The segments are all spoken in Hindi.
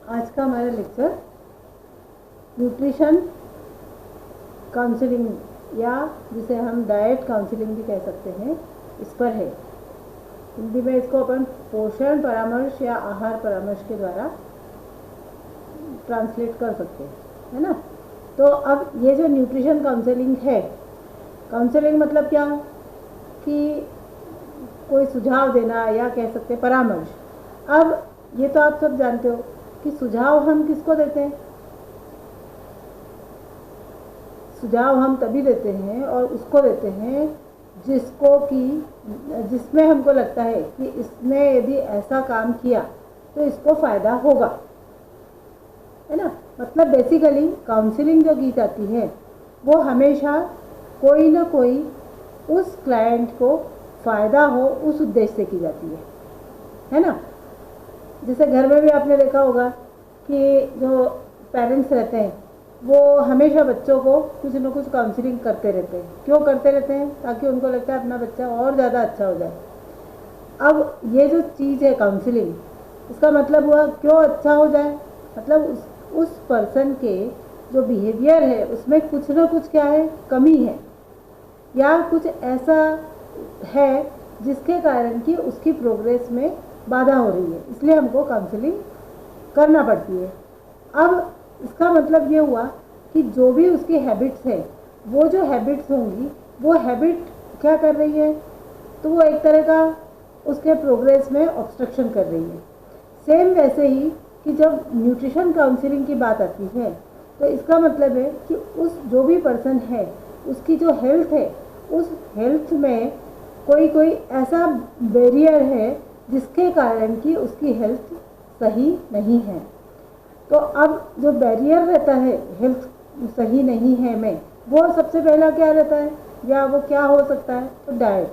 आज का हमारा लेक्चर न्यूट्रिशन काउंसलिंग या जिसे हम डाइट काउंसलिंग भी कह सकते हैं इस पर है। हिंदी में इसको अपन पोषण परामर्श या आहार परामर्श के द्वारा ट्रांसलेट कर सकते हैं, है ना। तो अब ये जो न्यूट्रिशन काउंसलिंग है, काउंसलिंग मतलब क्या कि कोई सुझाव देना या कह सकते हैं परामर्श। अब ये तो आप सब जानते हो कि सुझाव हम किसको देते हैं। सुझाव हम तभी देते हैं और उसको देते हैं जिसमें हमको लगता है कि इसने यदि ऐसा काम किया तो इसको फ़ायदा होगा, है ना। मतलब बेसिकली काउंसलिंग जो की जाती है वो हमेशा कोई ना कोई उस क्लाइंट को फ़ायदा हो उस उद्देश्य से की जाती है ना। जैसे घर में भी आपने देखा होगा कि जो पेरेंट्स रहते हैं वो हमेशा बच्चों को कुछ न कुछ काउंसलिंग करते रहते हैं। क्यों करते रहते हैं? ताकि उनको लगता है अपना बच्चा और ज़्यादा अच्छा हो जाए। अब ये जो चीज़ है काउंसलिंग, इसका मतलब हुआ क्यों अच्छा हो जाए, मतलब उस पर्सन के जो बिहेवियर है उसमें कुछ ना कुछ क्या है, कमी है या कुछ ऐसा है जिसके कारण कि उसकी प्रोग्रेस में बाधा हो रही है, इसलिए हमको काउंसलिंग करना पड़ती है। अब इसका मतलब ये हुआ कि जो भी उसकी हैबिट्स है, वो जो हैबिट्स होंगी वो हैबिट क्या कर रही है, तो वो एक तरह का उसके प्रोग्रेस में ऑब्स्ट्रक्शन कर रही है। सेम वैसे ही कि जब न्यूट्रिशन काउंसलिंग की बात आती है तो इसका मतलब है कि उस जो भी पर्सन है उसकी जो हेल्थ है, उस हेल्थ में कोई ऐसा बैरियर है जिसके कारण कि उसकी हेल्थ सही नहीं है। तो अब जो बैरियर रहता है हेल्थ सही नहीं है में, वो सबसे पहला क्या रहता है या वो क्या हो सकता है, तो डाइट।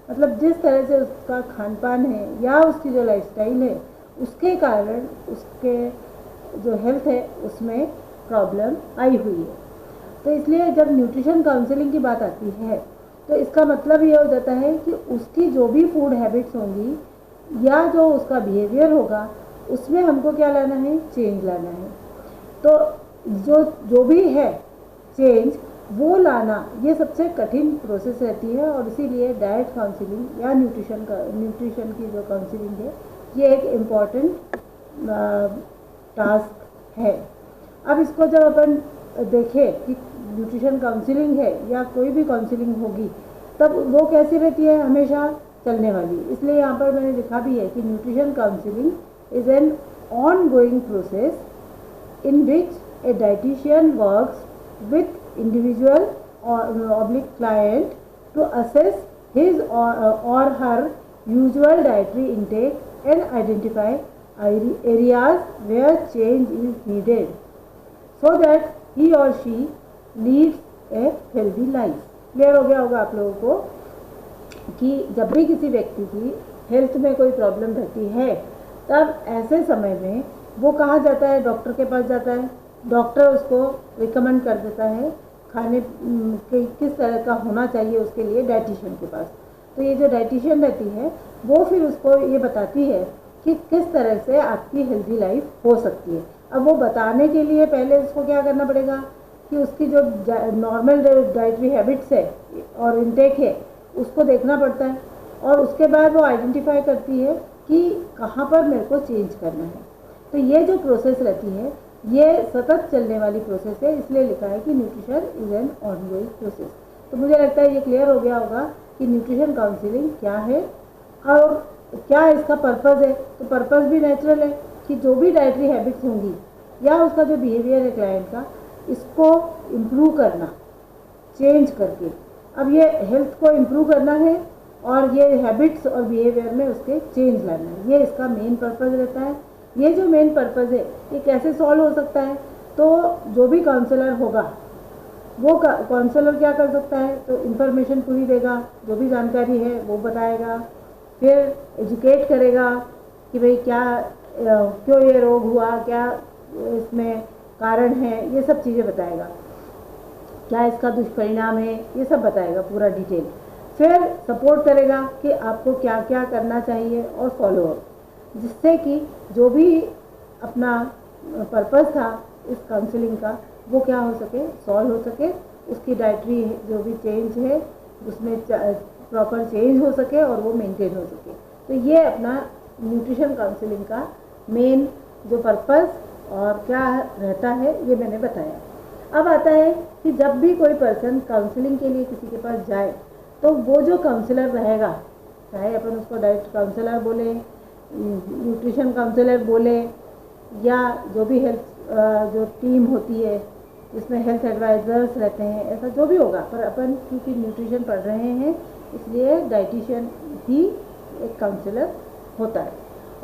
मतलब जिस तरह से उसका खान पान है या उसकी जो लाइफस्टाइल है उसके कारण उसके जो हेल्थ है उसमें प्रॉब्लम आई हुई है। तो इसलिए जब न्यूट्रिशन काउंसलिंग की बात आती है तो इसका मतलब ये हो जाता है कि उसकी जो भी फूड हैबिट्स होंगी या जो उसका बिहेवियर होगा उसमें हमको क्या लाना है, चेंज लाना है। तो जो भी है चेंज वो लाना ये सबसे कठिन प्रोसेस रहती है और इसीलिए डाइट काउंसलिंग या न्यूट्रिशन की जो काउंसलिंग है ये एक इम्पॉर्टेंट टास्क है। अब इसको जब अपन देखें कि न्यूट्रिशन काउंसलिंग है या कोई भी काउंसलिंग होगी तब वो कैसी रहती है, हमेशा चलने वाली। इसलिए यहाँ पर मैंने लिखा भी है कि nutrition counselling is an ongoing process in which a dietitian works with individual or client to assess his or her usual dietary intake and identify areas where change is needed so that he or she leads a healthy life। Clear हो गया होगा आप लोगों को कि जब भी किसी व्यक्ति की हेल्थ में कोई प्रॉब्लम रहती है तब ऐसे समय में वो कहाँ जाता है, डॉक्टर के पास जाता है। डॉक्टर उसको रिकमेंड कर देता है खाने के किस तरह का होना चाहिए उसके लिए डाइटिशियन के पास। तो ये जो डाइटिशियन रहती है वो फिर उसको ये बताती है कि किस तरह से आपकी हेल्दी लाइफ हो सकती है। अब वो बताने के लिए पहले उसको क्या करना पड़ेगा कि उसकी जो नॉर्मल डाइटरी हैबिट्स है और इनटेक है उसको देखना पड़ता है और उसके बाद वो आइडेंटिफाई करती है कि कहाँ पर मेरे को चेंज करना है। तो ये जो प्रोसेस रहती है ये सतत चलने वाली प्रोसेस है, इसलिए लिखा है कि nutrition is an ongoing process. तो मुझे लगता है ये क्लियर हो गया होगा कि न्यूट्रिशन काउंसलिंग क्या है और क्या इसका पर्पज़ है। तो पर्पज़ भी नेचुरल है कि जो भी डाइटरी हैबिट्स होंगी या उसका जो बिहेवियर है क्लाइंट का, इसको इम्प्रूव करना चेंज करके। अब ये हेल्थ को इम्प्रूव करना है और ये हैबिट्स और बिहेवियर में उसके चेंज लाना है, ये इसका मेन पर्पज़ रहता है। ये जो मेन पर्पज़ है ये कैसे सॉल्व हो सकता है, तो जो भी काउंसलर होगा वो काउंसलर क्या कर सकता है, तो इन्फॉर्मेशन पूरी देगा, जो भी जानकारी है वो बताएगा, फिर एजुकेट करेगा कि भाई क्या क्यों ये रोग हुआ, क्या इसमें कारण है, ये सब चीज़ें बताएगा, क्या इसका दुष्परिणाम है, ये सब बताएगा पूरा डिटेल। फिर सपोर्ट करेगा कि आपको क्या क्या करना चाहिए और फॉलोअप, जिससे कि जो भी अपना पर्पस था इस काउंसलिंग का वो क्या हो सके, सॉल्व हो सके, उसकी डाइटरी जो भी चेंज है उसमें प्रॉपर चेंज हो सके और वो मेंटेन हो सके। तो ये अपना न्यूट्रिशन काउंसलिंग का मेन जो पर्पस और क्या रहता है ये मैंने बताया। अब आता है कि जब भी कोई पर्सन काउंसलिंग के लिए किसी के पास जाए तो वो जो काउंसलर रहेगा, चाहे अपन उसको डाइट काउंसलर बोले, न्यूट्रिशन काउंसलर बोले, या जो भी हेल्थ जो टीम होती है जिसमें हेल्थ एडवाइज़र्स रहते हैं, ऐसा जो भी होगा, पर अपन क्योंकि न्यूट्रिशन पढ़ रहे हैं इसलिए डाइटिशियन ही एक काउंसलर होता है।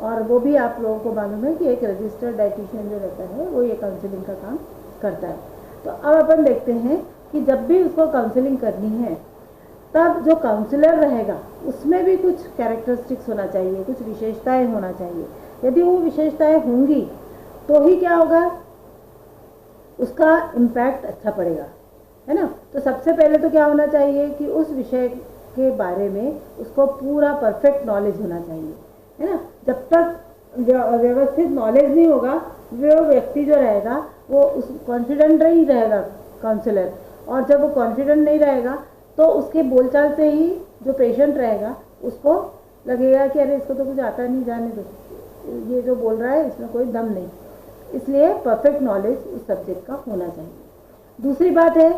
और वो भी आप लोगों को मालूम है कि एक रजिस्टर्ड डाइटिशियन जो रहता है वो ये काउंसलिंग का काम करता है। तो अब अपन देखते हैं कि जब भी उसको काउंसलिंग करनी है तब जो काउंसलर रहेगा उसमें भी कुछ कैरेक्टरिस्टिक्स होना चाहिए, कुछ विशेषताएं होना चाहिए। यदि वो विशेषताएं होंगी तो ही क्या होगा, उसका इम्पैक्ट अच्छा पड़ेगा, है ना। तो सबसे पहले तो क्या होना चाहिए कि उस विषय के बारे में उसको पूरा परफेक्ट नॉलेज होना चाहिए, है ना। जब तक व्यवस्थित नॉलेज नहीं होगा वो व्यक्ति जो रहेगा वो उस कॉन्फिडेंट नहीं रहेगा काउंसलर, और जब वो कॉन्फिडेंट नहीं रहेगा तो उसके बोलचाल से ही जो पेशेंट रहेगा उसको लगेगा कि अरे इसको तो कुछ आता नहीं, जाने दो, ये जो बोल रहा है इसमें कोई दम नहीं। इसलिए परफेक्ट नॉलेज उस सब्जेक्ट का होना चाहिए। दूसरी बात है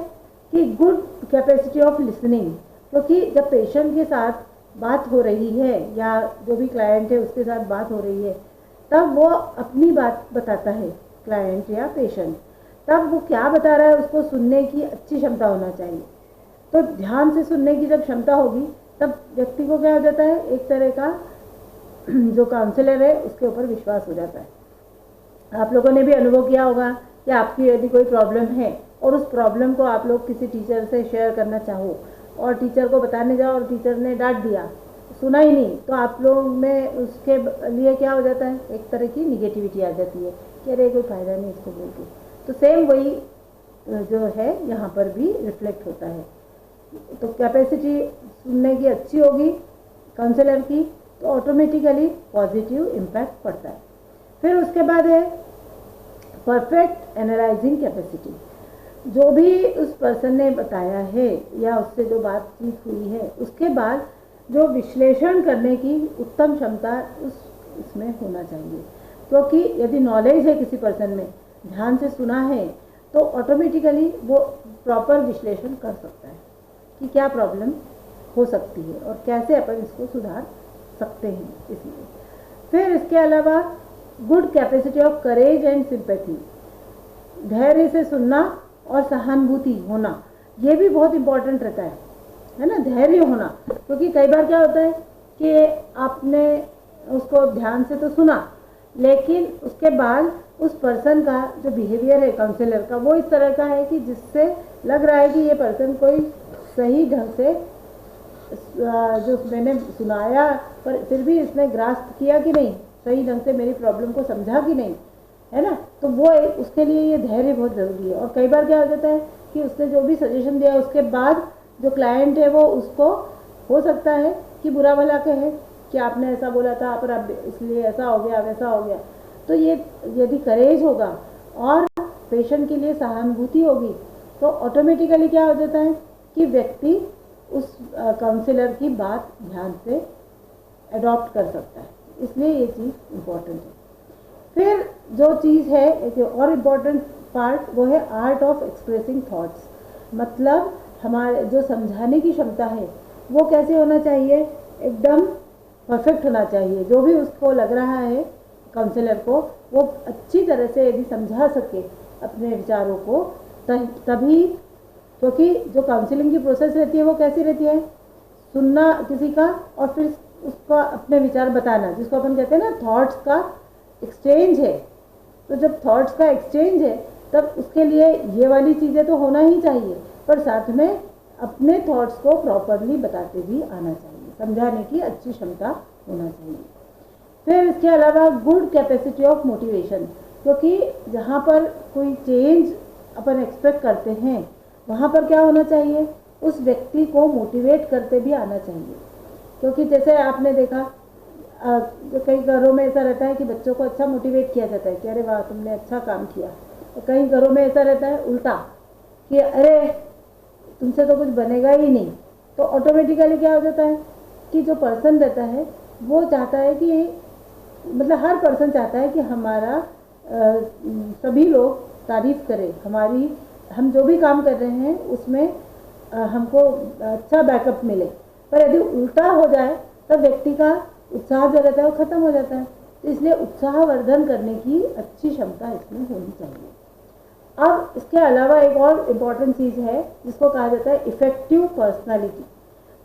कि गुड कैपेसिटी ऑफ लिसनिंग, क्योंकि जब पेशेंट के साथ बात हो रही है या जो भी क्लाइंट है उसके साथ बात हो रही है तब वो अपनी बात बताता है क्लाइंट या पेशेंट, तब वो क्या बता रहा है उसको सुनने की अच्छी क्षमता होना चाहिए। तो ध्यान से सुनने की जब क्षमता होगी तब व्यक्ति को क्या हो जाता है, एक तरह का जो काउंसलर है उसके ऊपर विश्वास हो जाता है। आप लोगों ने भी अनुभव किया होगा कि आपकी यदि कोई प्रॉब्लम है और उस प्रॉब्लम को आप लोग किसी टीचर से शेयर करना चाहो और टीचर को बताने जाओ और टीचर ने डांट दिया, सुना ही नहीं, तो आप लोग में उसके लिए क्या हो जाता है, एक तरह की निगेटिविटी आ जाती है कि अरे कोई फ़ायदा नहीं इसको बोल के। तो सेम वही जो है यहाँ पर भी रिफ्लेक्ट होता है। तो कैपेसिटी सुनने की अच्छी होगी काउंसलर की तो ऑटोमेटिकली पॉजिटिव इम्पैक्ट पड़ता है। फिर उसके बाद है परफेक्ट एनालाइजिंग कैपेसिटी। जो भी उस पर्सन ने बताया है या उससे जो बातचीत हुई है उसके बाद जो विश्लेषण करने की उत्तम क्षमता उसमें होना चाहिए, क्योंकि यदि नॉलेज है किसी पर्सन में, ध्यान से सुना है, तो ऑटोमेटिकली वो प्रॉपर विश्लेषण कर सकता है कि क्या प्रॉब्लम हो सकती है और कैसे अपन इसको सुधार सकते हैं। इसलिए फिर इसके अलावा good capacity of courage and sympathy, धैर्य से सुनना और सहानुभूति होना, ये भी बहुत इम्पोर्टेंट रहता है ना, धैर्य होना। क्योंकि कई बार क्या होता है कि आपने उसको ध्यान से तो सुना लेकिन उसके बाद उस पर्सन का जो बिहेवियर है काउंसलर का वो इस तरह का है कि जिससे लग रहा है कि ये पर्सन कोई सही ढंग से जो मैंने सुनाया पर फिर भी इसने ग्रास्प किया कि नहीं, सही ढंग से मेरी प्रॉब्लम को समझा कि नहीं, है ना। तो वो उसके लिए ये धैर्य बहुत ज़रूरी है। और कई बार क्या हो जाता है कि उसने जो भी सजेशन दिया उसके बाद जो क्लाइंट है वो उसको हो सकता है कि बुरा भला कहे कि आपने ऐसा बोला था पर अब इसलिए ऐसा हो गया वैसा हो गया। तो ये यदि करेज होगा और पेशेंट के लिए सहानुभूति होगी तो ऑटोमेटिकली क्या हो जाता है कि व्यक्ति उस काउंसलर की बात ध्यान से अडॉप्ट कर सकता है। इसलिए ये चीज़ इम्पोर्टेंट है। फिर जो चीज़ है एक और इम्पोर्टेंट पार्ट वो है आर्ट ऑफ एक्सप्रेसिंग थॉट्स, मतलब हमारे जो समझाने की क्षमता है वो कैसे होना चाहिए, एकदम परफेक्ट होना चाहिए। जो भी उसको लग रहा है काउंसलर को वो अच्छी तरह से यदि समझा सके अपने विचारों को तभी, क्योंकि जो काउंसलिंग की प्रोसेस रहती है वो कैसी रहती है, सुनना किसी का और फिर उसका अपने विचार बताना, जिसको अपन कहते हैं ना थॉट्स का एक्सचेंज है। तो जब थॉट्स का एक्सचेंज है तब उसके लिए ये वाली चीज़ें तो होना ही चाहिए, पर साथ में अपने थॉट्स को प्रॉपरली बताते भी आना चाहिए, समझाने की अच्छी क्षमता होना चाहिए। फिर इसके अलावा गुड कैपेसिटी ऑफ मोटिवेशन, क्योंकि जहाँ पर कोई चेंज अपन एक्सपेक्ट करते हैं वहाँ पर क्या होना चाहिए, उस व्यक्ति को मोटिवेट करते भी आना चाहिए। क्योंकि जैसे आपने देखा कई घरों में ऐसा रहता है कि बच्चों को अच्छा मोटिवेट किया जाता है कि अरे वाह तुमने अच्छा काम किया, और कई घरों में ऐसा रहता है उल्टा कि अरे तुमसे तो कुछ बनेगा ही नहीं। तो ऑटोमेटिकली क्या हो जाता है कि जो पर्सन रहता है वो चाहता है कि मतलब हर पर्सन चाहता है कि हमारा सभी लोग तारीफ़ करें हमारी, हम जो भी काम कर रहे हैं उसमें हमको अच्छा बैकअप मिले। पर यदि उल्टा हो जाए तब व्यक्ति का उत्साह जो रहता है वो ख़त्म हो जाता है। तो इसलिए उत्साहवर्धन करने की अच्छी क्षमता इसमें होनी चाहिए। अब इसके अलावा एक और इम्पॉर्टेंट चीज़ है जिसको कहा जाता है इफ़ेक्टिव पर्सनालिटी।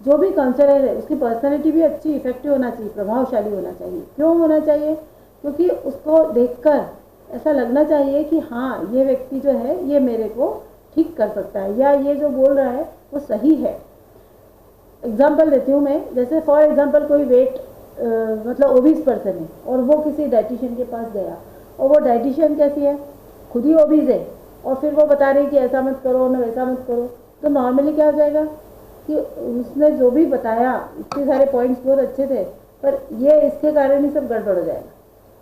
जो भी काउंसलर है उसकी पर्सनालिटी भी अच्छी इफ़ेक्टिव होना चाहिए, प्रभावशाली होना चाहिए। क्यों होना चाहिए? क्योंकि उसको देखकर ऐसा लगना चाहिए कि हाँ ये व्यक्ति जो है ये मेरे को ठीक कर सकता है, या ये जो बोल रहा है वो सही है। एग्जाम्पल देती हूँ मैं, जैसे फॉर एग्जाम्पल कोई वेट मतलब ओबीस पर्सन है और वो किसी डाइटिशियन के पास गया, और वो डाइटिशियन कैसी है, खुद ही ओबीस है, और फिर वो बता रही कि ऐसा मत करो ना वैसा मत करो। तो नॉर्मली क्या हो जाएगा कि उसने जो भी बताया इतने सारे पॉइंट्स बहुत अच्छे थे, पर ये इसके कारण ही सब गड़बड़ हो जाएगा।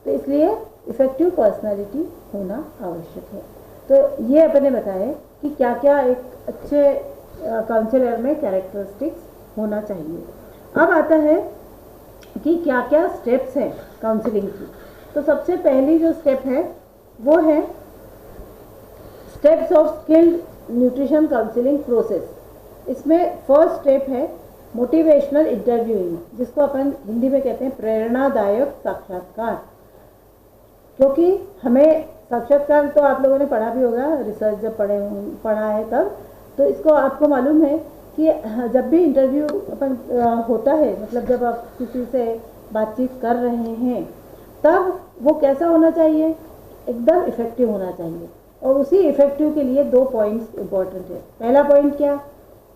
तो इसलिए इफ़ेक्टिव पर्सनालिटी होना आवश्यक है। तो ये अपने बताए कि क्या क्या एक अच्छे काउंसलर में कैरेक्टरिस्टिक्स होना चाहिए। अब आता है कि क्या क्या स्टेप्स हैं काउंसलिंग की। तो सबसे पहली जो स्टेप है वो है steps of skilled nutrition counselling process. इसमें फर्स्ट स्टेप है मोटिवेशनल इंटरव्यूइंग, जिसको अपन हिंदी में कहते हैं प्रेरणादायक साक्षात्कार। क्योंकि हमें साक्षात्कार तो आप लोगों ने पढ़ा भी होगा, रिसर्च जब पढ़ा है तब, तो इसको आपको मालूम है कि जब भी इंटरव्यू अपन होता है, मतलब जब आप किसी से बातचीत कर रहे हैं तब वो कैसा होना चाहिए, एकदम इफ़ेक्टिव होना चाहिए। और उसी इफ़ेक्टिव के लिए 2 पॉइंट्स इंपॉर्टेंट है। पहला पॉइंट क्या,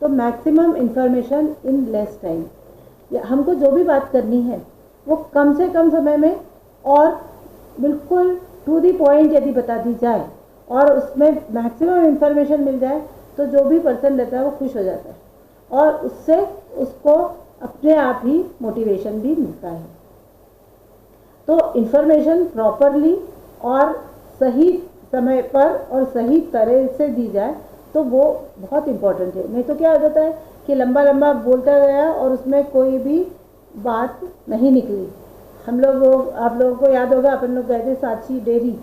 तो maximum information in less time. हमको जो भी बात करनी है वो कम से कम समय में और बिल्कुल टू दी पॉइंट यदि बता दी जाए और उसमें मैक्सिमम इंफॉर्मेशन मिल जाए तो जो भी पर्सन रहता है वो खुश हो जाता है, और उससे उसको अपने आप ही मोटिवेशन भी मिलता है। तो इंफॉर्मेशन प्रॉपरली और सही समय पर और सही तरह से दी जाए तो वो बहुत इम्पोर्टेंट है। नहीं तो क्या हो जाता है कि लंबा लंबा बोलता गया और उसमें कोई भी बात नहीं निकली। हम लोग, आप लोगों को याद होगा, अपन लोग गए थे सांची डेयरी,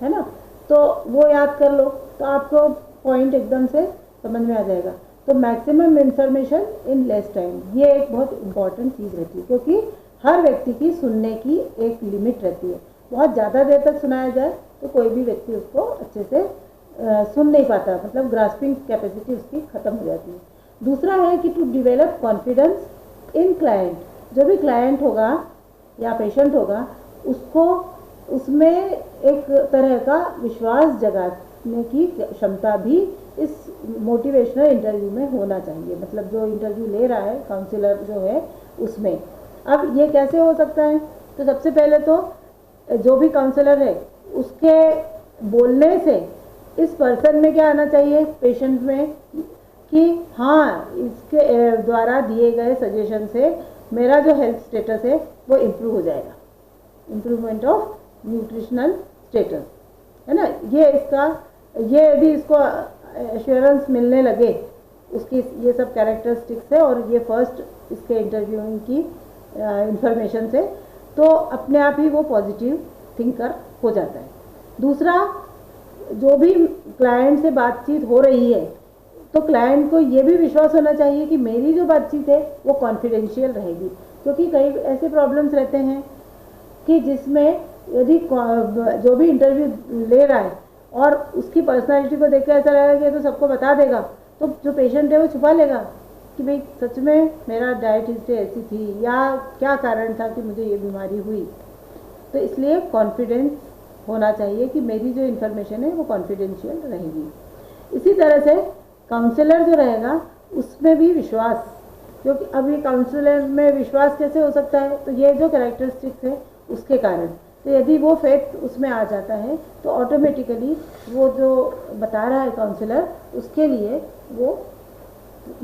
है ना, तो वो याद कर लो तो आपको पॉइंट एकदम से समझ में आ जाएगा। तो maximum information in less time, ये एक बहुत इम्पॉर्टेंट चीज़ रहती है, क्योंकि हर व्यक्ति की सुनने की एक लिमिट रहती है। बहुत ज़्यादा देर तक सुनाया जाए तो कोई भी व्यक्ति उसको अच्छे से सुन नहीं पाता, मतलब ग्रास्पिंग कैपेसिटी उसकी ख़त्म हो जाती है। दूसरा है कि to develop confidence in client. जो भी क्लाइंट होगा या पेशेंट होगा उसको उसमें एक तरह का विश्वास जगाने की क्षमता भी इस मोटिवेशनल इंटरव्यू में होना चाहिए, मतलब जो इंटरव्यू ले रहा है काउंसलर जो है उसमें। अब ये कैसे हो सकता है, तो सबसे पहले तो जो भी काउंसलर है उसके बोलने से इस पर्सन में क्या आना चाहिए, पेशेंट में, कि हाँ इसके द्वारा दिए गए सजेशन से मेरा जो हेल्थ स्टेटस है वो इम्प्रूव हो जाएगा, इम्प्रूवमेंट ऑफ न्यूट्रिशनल स्टेटस, है ना। ये इसका, ये यदि इसको एश्योरेंस मिलने लगे उसकी, ये सब कैरेक्टरिस्टिक्स है और ये फर्स्ट इसके इंटरव्यूइंग की इंफॉर्मेशन से, तो अपने आप ही वो पॉजिटिव थिंकर हो जाता है। दूसरा, जो भी क्लाइंट से बातचीत हो रही है तो क्लाइंट को ये भी विश्वास होना चाहिए कि मेरी जो बातचीत है वो कॉन्फिडेंशियल रहेगी, क्योंकि कई ऐसे प्रॉब्लम्स रहते हैं कि जिसमें यदि जो भी इंटरव्यू ले रहा है और उसकी पर्सनालिटी को देख कर ऐसा लगेगा कि तो सबको बता देगा, तो जो पेशेंट है वो छुपा लेगा कि भाई सच में मेरा डाइट हिस्ट्री ऐसी थी या क्या कारण था कि मुझे ये बीमारी हुई। तो इसलिए कॉन्फिडेंस होना चाहिए कि मेरी जो इन्फॉर्मेशन है वो कॉन्फिडेंशियल रहेगी। इसी तरह से काउंसलर जो रहेगा उसमें भी विश्वास, क्योंकि अब ये काउंसलर में विश्वास कैसे हो सकता है, तो ये जो कैरेक्टरिस्टिक्स है उसके कारण। तो यदि वो फैक्ट उसमें आ जाता है तो ऑटोमेटिकली वो जो बता रहा है काउंसलर उसके लिए वो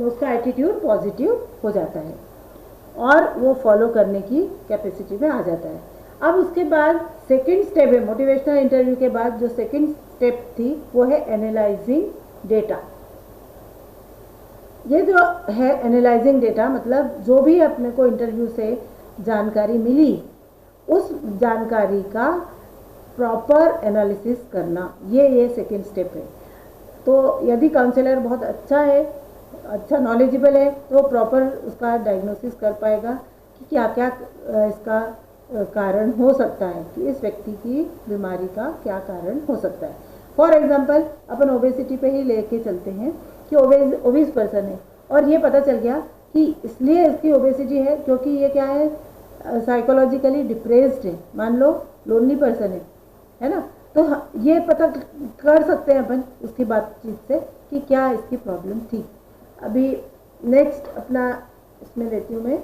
उसका एटीट्यूड पॉजिटिव हो जाता है। और वो फॉलो करने की कैपेसिटी में आ जाता है। अब उसके बाद सेकंड स्टेप है, मोटिवेशनल इंटरव्यू के बाद जो सेकंड स्टेप थी वो है एनालाइजिंग डेटा। ये जो है एनालाइजिंग डेटा, मतलब जो भी अपने को इंटरव्यू से जानकारी मिली उस जानकारी का प्रॉपर एनालिसिस करना, ये सेकंड स्टेप है। तो यदि काउंसलर बहुत अच्छा है, अच्छा नॉलेजेबल है, तो प्रॉपर उसका डायग्नोसिस कर पाएगा कि क्या क्या इसका कारण हो सकता है, कि इस व्यक्ति की बीमारी का क्या कारण हो सकता है। फॉर एग्जांपल अपन ओबेसिटी पे ही लेके चलते हैं कि ओबेस पर्सन है और ये पता चल गया कि इसलिए इसकी ओबेसिटी है क्योंकि ये क्या है, साइकोलॉजिकली डिप्रेस्ड है, मान लो लोनली पर्सन है ना। तो ये पता कर सकते हैं अपन उसकी बातचीत से कि क्या इसकी प्रॉब्लम थी। अभी नेक्स्ट अपना इसमें लेती हूँ मैं